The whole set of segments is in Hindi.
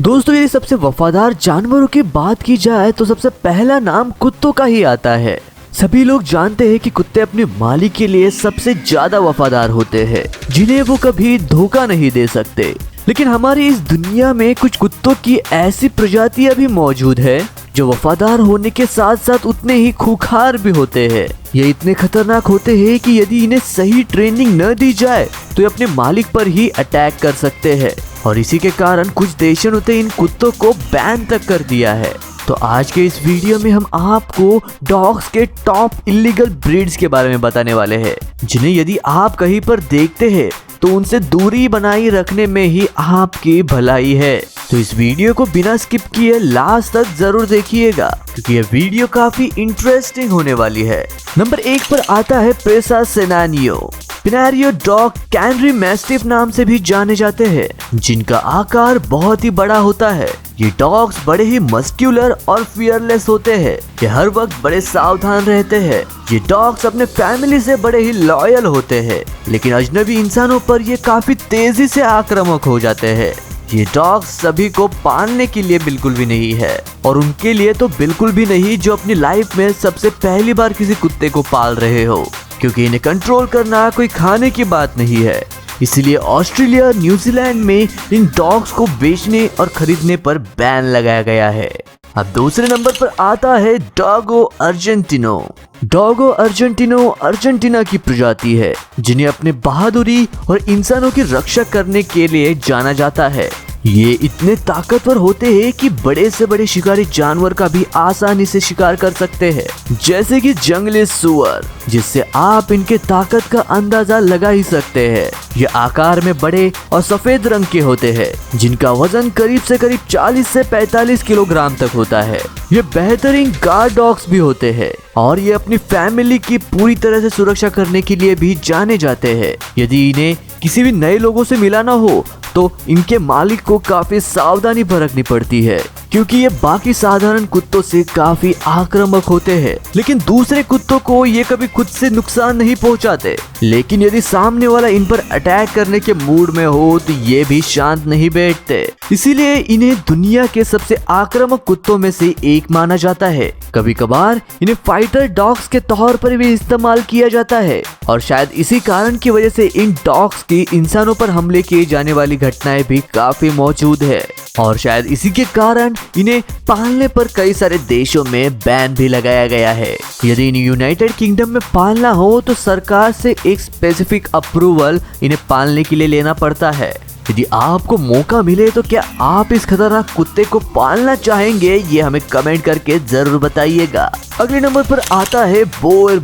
दोस्तों यदि सबसे वफादार जानवरों की बात की जाए तो सबसे पहला नाम कुत्तों का ही आता है। सभी लोग जानते हैं कि कुत्ते अपने मालिक के लिए सबसे ज्यादा वफादार होते हैं, जिन्हें वो कभी धोखा नहीं दे सकते। लेकिन हमारी इस दुनिया में कुछ कुत्तों की ऐसी प्रजातियां भी मौजूद है जो वफादार होने के साथ साथ उतने ही खूंखार भी होते हैं। ये इतने खतरनाक होते हैं कि यदि इन्हें सही ट्रेनिंग न दी जाए तो ये अपने मालिक पर ही अटैक कर सकते हैं, और इसी के कारण कुछ देशों ने इन कुत्तों को बैन तक कर दिया है। तो आज के इस वीडियो में हम आपको डॉग्स के टॉप इलीगल ब्रीड्स के बारे में बताने वाले हैं, जिन्हें यदि आप कहीं पर देखते हैं तो उनसे दूरी बनाए रखने में ही आपकी भलाई है। तो इस वीडियो को बिना स्किप किए लास्ट तक जरूर देखिएगा, क्योंकि यह वीडियो काफी इंटरेस्टिंग होने वाली है। नंबर 1 पर आता है पेसा सेनानियो। पिनारियो डॉग कैनरी मैस्टिफ नाम से भी जाने जाते हैं, जिनका आकार बहुत ही बड़ा होता है। ये डॉग्स बड़े ही मस्क्यूलर और फियरलेस होते हैं। ये हर वक्त बड़े सावधान रहते हैं। ये डॉग्स अपने फैमिली से बड़े ही लॉयल होते हैं, लेकिन अजनबी इंसानों पर ये काफी तेजी से आक्रामक हो जाते हैं। ये डॉग्स सभी को पालने के लिए बिल्कुल भी नहीं है, और उनके लिए तो बिल्कुल भी नहीं जो अपनी लाइफ में सबसे पहली बार किसी कुत्ते को पाल रहे हो, क्योंकि इन्हें कंट्रोल करना कोई खाने की बात नहीं है। इसलिए ऑस्ट्रेलिया, न्यूजीलैंड में इन डॉग्स को बेचने और खरीदने पर बैन लगाया गया है। अब दूसरे नंबर पर आता है Doggo Argentino. Doggo Argentino Argentina की प्रजाति है, जिन्हें अपने बहादुरी और इंसानों की रक्षा करने के लिए जाना जाता है। ये इतने ताकतवर होते हैं कि बड़े से बड़े शिकारी जानवर का भी आसानी से शिकार कर सकते हैं, जैसे कि जंगली सुअर, जिससे आप इनके ताकत का अंदाजा लगा ही सकते हैं। ये आकार में बड़े और सफेद रंग के होते हैं, जिनका वजन करीब से करीब 40 से 45 किलोग्राम तक होता है। ये बेहतरीन गार्ड डॉग्स भी होते हैं, और ये अपनी फैमिली की पूरी तरह से सुरक्षा करने के लिए भी जाने जाते हैं। यदि इन्हें किसी भी नए लोगों से मिलाना हो तो इनके मालिक को काफी सावधानी बरतनी पड़ती है, क्योंकि ये बाकी साधारण कुत्तों से काफी आक्रामक होते हैं। लेकिन दूसरे कुत्तों को ये कभी खुद से नुकसान नहीं पहुंचाते, लेकिन यदि सामने वाला इन पर अटैक करने के मूड में हो तो ये भी शांत नहीं बैठते। इसीलिए इन्हें दुनिया के सबसे आक्रामक कुत्तों में से एक माना जाता है। कभी कभार इन्हें फाइटर डॉग्स के तौर पर भी इस्तेमाल किया जाता है, और शायद इसी कारण की वजह से इन डॉग्स की इंसानों पर हमले किए जाने वाली घटनाएं भी काफी मौजूद है, और शायद इसी के कारण इन्हें पालने पर कई सारे देशों में बैन भी लगाया गया है। यदि इन्हें यूनाइटेड किंगडम में पालना हो तो सरकार से एक स्पेसिफिक अप्रूवल इन्हें पालने के लिए लेना पड़ता है। यदि आपको मौका मिले तो क्या आप इस खतरनाक कुत्ते को पालना चाहेंगे? ये हमें कमेंट करके जरूर बताइएगा। अगले नंबर पर आता है बोयल।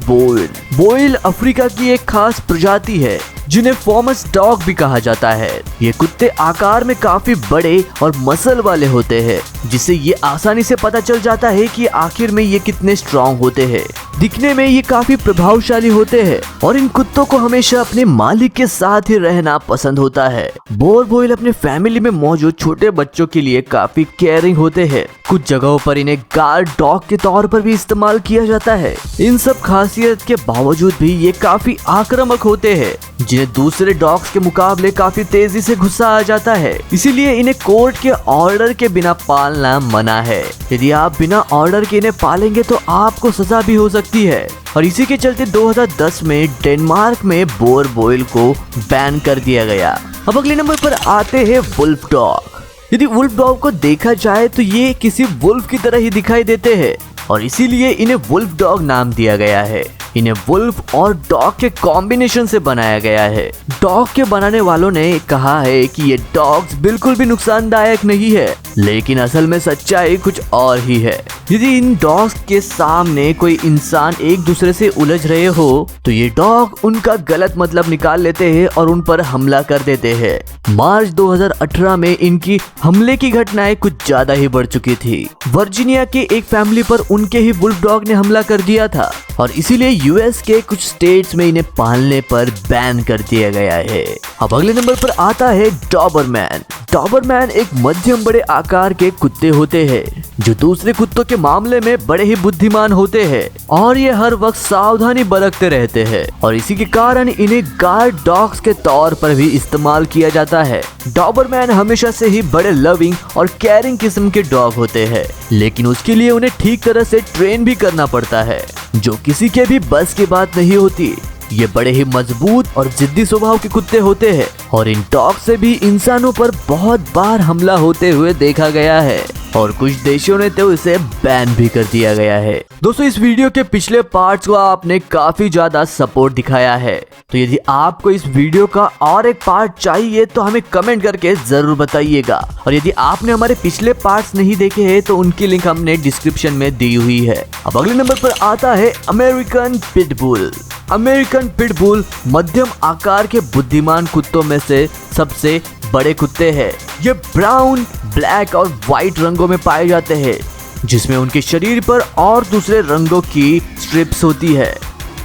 बोयल अफ्रीका की एक खास प्रजाति है, जिन्हें फॉर्मस डॉग भी कहा जाता है। ये कुत्ते आकार में काफी बड़े और मसल वाले होते हैं, जिससे ये आसानी से पता चल जाता है कि आखिर में ये कितने स्ट्रॉन्ग होते हैं। दिखने में ये काफी प्रभावशाली होते हैं, और इन कुत्तों को हमेशा अपने मालिक के साथ ही रहना पसंद होता है। बोयल अपने फैमिली में मौजूद छोटे बच्चों के लिए काफी केयरिंग होते हैं। कुछ जगहों पर इन्हें गार्ड डॉग के तौर पर भी इस्तेमाल किया जाता है। इन सब खासियत के बावजूद भी ये काफी आक्रामक होते हैं, जिन्हें दूसरे डॉग्स के मुकाबले काफी तेजी से गुस्सा आ जाता है। इसीलिए इन्हें कोर्ट के ऑर्डर के बिना पालना मना है। यदि आप बिना ऑर्डर के इन्हें पालेंगे तो आपको सजा भी हो सकती है, और इसी के चलते 2010 में डेनमार्क में बोयल को बैन कर दिया गया। अब अगले नंबर पर आते हैं वुल्फ डॉग। यदि वुल्फ डॉग को देखा जाए तो ये किसी वुल्फ की तरह ही दिखाई देते हैं, और इसीलिए इन्हें वुल्फ डॉग नाम दिया गया है। इन्हें वुल्फ और डॉग के कॉम्बिनेशन से बनाया गया है। डॉग के बनाने वालों ने कहा है कि ये डॉग्स बिल्कुल भी नुकसानदायक नहीं है, लेकिन असल में सच्चाई कुछ और ही है। यदि इन डॉग्स के सामने कोई इंसान एक दूसरे से उलझ रहे हो तो ये डॉग उनका गलत मतलब निकाल लेते हैं और उन पर हमला कर देते हैं। मार्च 2018 में इनकी हमले की घटनाएं कुछ ज्यादा ही बढ़ चुकी थी। वर्जीनिया के एक फैमिली पर उनके ही वुल्फ डॉग ने हमला कर दिया था, और इसीलिए यूएस के कुछ स्टेट्स में इन्हें पालने पर बैन कर दिया गया है। अब अगले नंबर पर आता है डॉबरमैन। डॉबरमैन एक मध्यम बड़े आकार के कुत्ते होते हैं, जो दूसरे कुत्तों के मामले में बड़े ही बुद्धिमान होते हैं और ये हर वक्त सावधानी बरतते रहते हैं और इसी के कारण इन्हें गार्ड डॉग्स के तौर पर भी इस्तेमाल किया जाता है। डॉबरमैन हमेशा से ही बड़े लविंग और केयरिंग किस्म के डॉग होते हैं, लेकिन उसके लिए उन्हें ठीक तरह से ट्रेन भी करना पड़ता है, जो किसी के भी बस की बात नहीं होती। ये बड़े ही मजबूत और जिद्दी स्वभाव के कुत्ते होते हैं और इन डॉग से भी इंसानों पर बहुत बार हमला होते हुए देखा गया है और कुछ देशों ने तो इसे बैन भी कर दिया गया है। दोस्तों, इस वीडियो के पिछले पार्ट्स को आपने काफी ज्यादा सपोर्ट दिखाया है, तो यदि आपको इस वीडियो का और एक पार्ट चाहिए तो हमें कमेंट करके जरूर बताइएगा और यदि आपने हमारे पिछले पार्ट्स नहीं देखे हैं तो उनकी लिंक हमने डिस्क्रिप्शन में दी हुई है। अब अगले नंबर पर आता है अमेरिकन पिटबुल। अमेरिकन पिटबुल मध्यम आकार के बुद्धिमान कुत्तों में से सबसे बड़े कुत्ते हैं। ये ब्राउन, ब्लैक और व्हाइट रंगों में पाए जाते हैं, जिसमें उनके शरीर पर और दूसरे रंगों की स्ट्रिप्स होती है।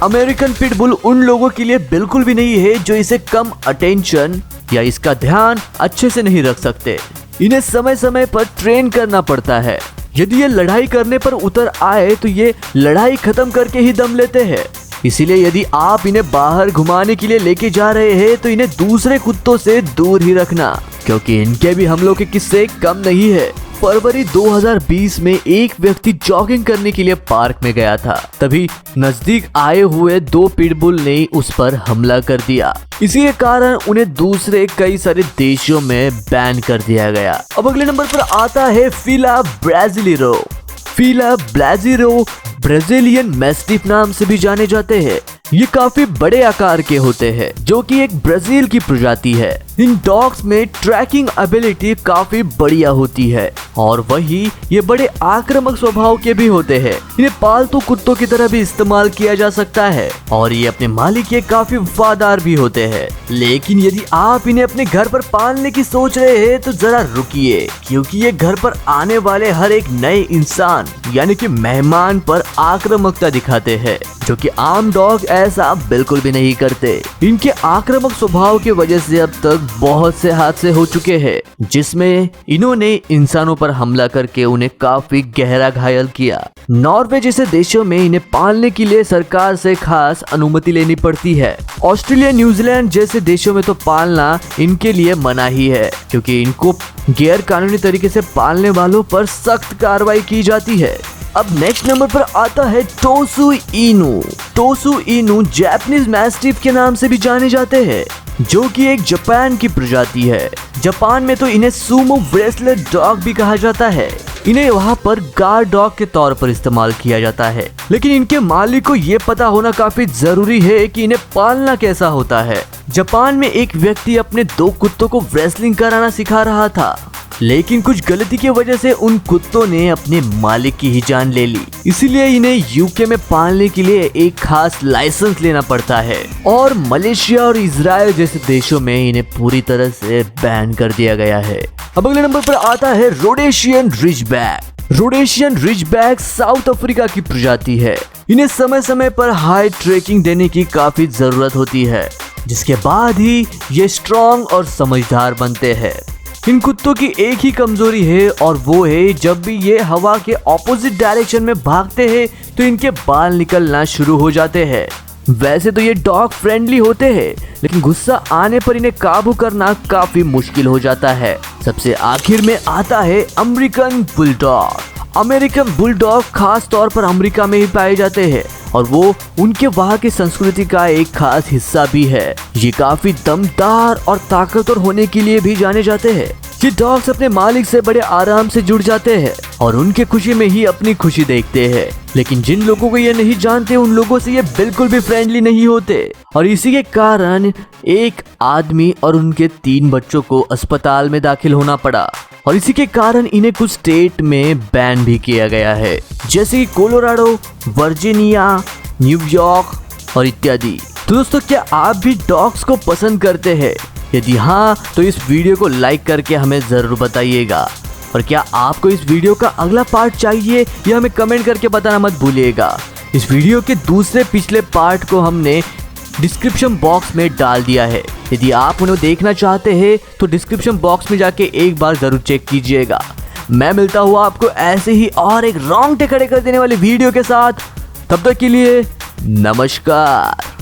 अमेरिकन पिटबुल उन लोगों के लिए बिल्कुल भी नहीं है जो इसे कम अटेंशन या इसका ध्यान अच्छे से नहीं रख सकते। इन्हें समय समय पर ट्रेन करना पड़ता है। यदि ये लड़ाई करने पर उतर आए तो ये लड़ाई खत्म करके ही दम लेते हैं। इसीलिए यदि आप इन्हें बाहर घुमाने के लिए लेके जा रहे हैं तो इन्हें दूसरे कुत्तों से दूर ही रखना, क्योंकि इनके भी हमलों के किस्से कम नहीं है। फरवरी 2020 में एक व्यक्ति जॉगिंग करने के लिए पार्क में गया था, तभी नजदीक आए हुए 2 पिटबुल ने उस पर हमला कर दिया। इसी के कारण उन्हें दूसरे कई सारे देशों में बैन कर दिया गया। अब अगले नंबर पर आता है फीला ब्राजीलियरो। फीला ब्राजीलियरो ब्राजीलियन मैस्टिफ नाम से भी जाने जाते हैं। ये काफी बड़े आकार के होते हैं, जो कि एक ब्राजील की प्रजाति है। इन डॉग्स में ट्रैकिंग एबिलिटी काफी बढ़िया होती है और वही ये बड़े आक्रामक स्वभाव के भी होते हैं। इन्हें पालतू कुत्तों की तरह भी इस्तेमाल किया जा सकता है और ये अपने मालिक के काफी वफादार भी होते हैं। लेकिन यदि आप इन्हें अपने घर पर पालने की सोच रहे हैं तो जरा रुकिए, क्योंकि ये घर पर आने वाले हर एक नए इंसान यानी कि मेहमान पर आक्रामकता दिखाते हैं, जो कि आम डॉग ऐसा बिल्कुल भी नहीं करते। इनके आक्रामक स्वभाव की वजह से अब तक बहुत से हादसे हो चुके हैं, जिसमें इन्होंने इंसानों पर हमला करके उन्हें काफी गहरा घायल किया। नॉर्वे जैसे देशों में इन्हें पालने के लिए सरकार से खास अनुमति लेनी पड़ती है। ऑस्ट्रेलिया, न्यूजीलैंड जैसे देशों में तो पालना इनके लिए मना ही है, क्योंकि इनको गैर कानूनी तरीके से पालने वालों पर सख्त कार्रवाई की जाती है। अब नेक्स्ट नंबर पर आता है टोसू इनू। टोसू इनू जापानीज मैस्टिफ के नाम से भी जाने जाते हैं, जो कि एक जापान की प्रजाति है। जापान में तो इन्हें सुमो ब्रेसलेट डॉग भी कहा जाता है। इन्हें वहाँ पर गार्ड डॉग के तौर पर इस्तेमाल किया जाता है, लेकिन इनके मालिक को ये पता होना काफी जरूरी है कि इन्हें पालना कैसा होता है। जापान में एक व्यक्ति अपने 2 कुत्तों को रेसलिंग कराना सिखा रहा था, लेकिन कुछ गलती की वजह से उन कुत्तों ने अपने मालिक की ही जान ले ली। इसीलिए इन्हें यूके में पालने के लिए एक खास लाइसेंस लेना पड़ता है और मलेशिया और इजराइल जैसे देशों में इन्हें पूरी तरह से बैन कर दिया गया है। अब अगले नंबर पर आता है Rhodesian ridgeback. Rhodesian ridgeback south Africa की प्रजाति है। इन्हें समय समय पर हाई ट्रेकिंग देने की काफी जरूरत होती है, जिसके बाद ही ये स्ट्रॉन्ग और समझदार बनते हैं। इन कुत्तों की एक ही कमजोरी है और वो है जब भी ये हवा के ऑपोजिट डायरेक्शन में भागते हैं तो इनके बाल निकलना शुरू हो जाते हैं। वैसे तो ये डॉग फ्रेंडली होते हैं, लेकिन गुस्सा आने पर इन्हें काबू करना काफी मुश्किल हो जाता है। सबसे आखिर में आता है अमेरिकन बुलडॉग। अमेरिकन बुलडॉग खास तौर पर अमेरिका में ही पाए जाते हैं और वो उनके वहाँ की संस्कृति का एक खास हिस्सा भी है। ये काफी दमदार और ताकतवर होने के लिए भी जाने जाते हैं। ये डॉग्स अपने मालिक से बड़े आराम से जुड़ जाते हैं और उनके खुशी में ही अपनी खुशी देखते हैं, लेकिन जिन लोगों को ये नहीं जानते उन लोगों से ये बिल्कुल भी फ्रेंडली नहीं होते और इसी के कारण एक आदमी और उनके 3 बच्चों को अस्पताल में दाखिल होना पड़ा और इसी के कारण इन्हें कुछ स्टेट में बैन भी किया गया है, जैसे कि कोलोराडो, वर्जीनिया, न्यूयॉर्क और इत्यादि। तो दोस्तों, क्या आप भी डॉग्स को पसंद करते हैं? यदि हाँ तो इस वीडियो को लाइक करके हमें जरूर बताइएगा और क्या आपको इस वीडियो का अगला पार्ट चाहिए ये हमें कमेंट करके बताना मत भूलिएगा। इस वीडियो के दूसरे पिछले पार्ट को हमने डिस्क्रिप्शन बॉक्स में डाल दिया है, यदि आप उन्हें देखना चाहते हैं तो डिस्क्रिप्शन बॉक्स में जाके एक बार जरूर चेक कीजिएगा। मैं मिलता हूँ आपको ऐसे ही और एक रोंगटे खड़े कर देने वाली वीडियो के साथ। तब तक के लिए नमस्कार।